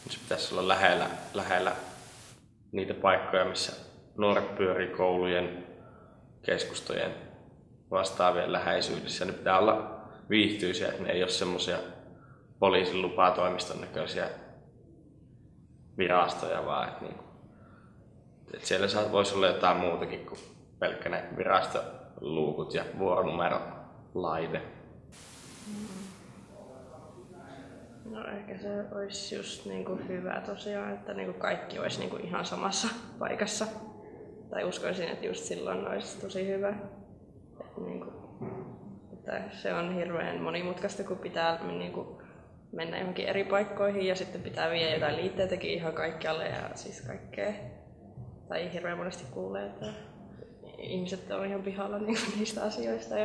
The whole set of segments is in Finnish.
Se pitäisi olla lähellä niitä paikkoja, missä nuoret pyörii koulujen, keskustojen vastaavien läheisyydessä. Ne pitää olla viihtyisiä, että ne ei ole semmoisia poliisin lupatoimiston näköisiä virastoja, vaan että siellä voisi olla jotain muutakin kuin pelkkä ne virastoluukut ja vuoronumerolaite. No ehkä se olisi just niinku hyvä tosiaan, että niinku kaikki olisi niinku ihan samassa paikassa. Tai uskoisin, että just silloin olisi tosi hyvä. Että se on hirveän monimutkaista, kun pitää niinku mennä johonkin eri paikkoihin ja sitten pitää viedä jotain liitteitäkin ihan kaikkialle ja siis kaikkea. Tai hirveän monesti kuulee, että ihmiset on ihan pihalla niistä asioista.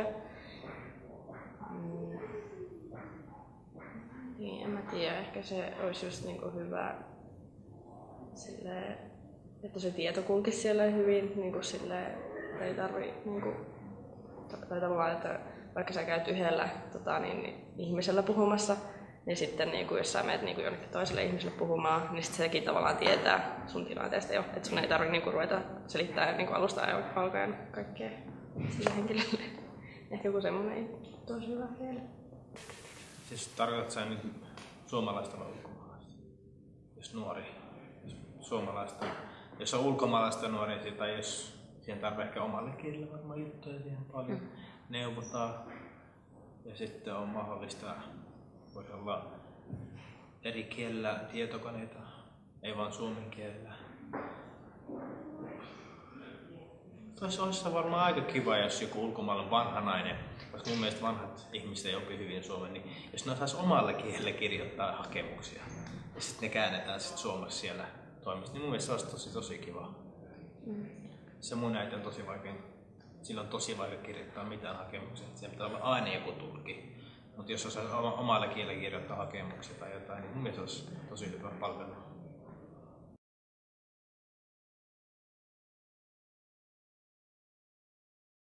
Niin, en mä tiedä, ehkä se olisi just niinku hyvä silleen, että se tieto kulkisi siellä hyvin, niinku silleen, ei tarvii niinku, tai tavallaan, että vaikka sä käyt yhdellä ihmisellä puhumassa, niin sitten niinku, jos sä menet niinku jonnekin toiselle ihmiselle puhumaan, niin sitten sekin tavallaan tietää sun tilanteesta jo, että sun ei tarvitse niinku ruveta selittää niinku alusta alkaen kaikkea sille henkilölle. Ehkä joku semmoinen ei tosi hyvä vielä. Siis tarkoitatko sä nyt suomalaista vai ulkomaalaista? Jos nuori, suomalaista. Jos on ulkomaalaista nuori, tai jos siihen tarvitsee ehkä omalle kielelle varmaan juttuja, siihen paljon neuvotaan. Ja sitten on mahdollista, voisi olla eri kielellä tietokoneita, ei vaan suomen kielellä. Tuossa olisi varmaan aika kiva, jos joku ulkomailla vanha nainen, koska mun mielestä vanhat ihmiset ei opi hyvin suomen, niin jos ne osaisi omalla kielellä kirjoittaa hakemuksia ja sitten ne käännetään sit suomeksi siellä toimista, niin mun mielestä se olisi tosi kiva. Se mun äiti on tosi vaikea, sillä on tosi vaikea kirjoittaa mitään hakemuksia, siellä pitää olla aina joku tulkki. Mutta jos osaa omalla kielellä kirjoittaa hakemuksia tai jotain, niin mun mielestä se olisi tosi hyvä palvelu.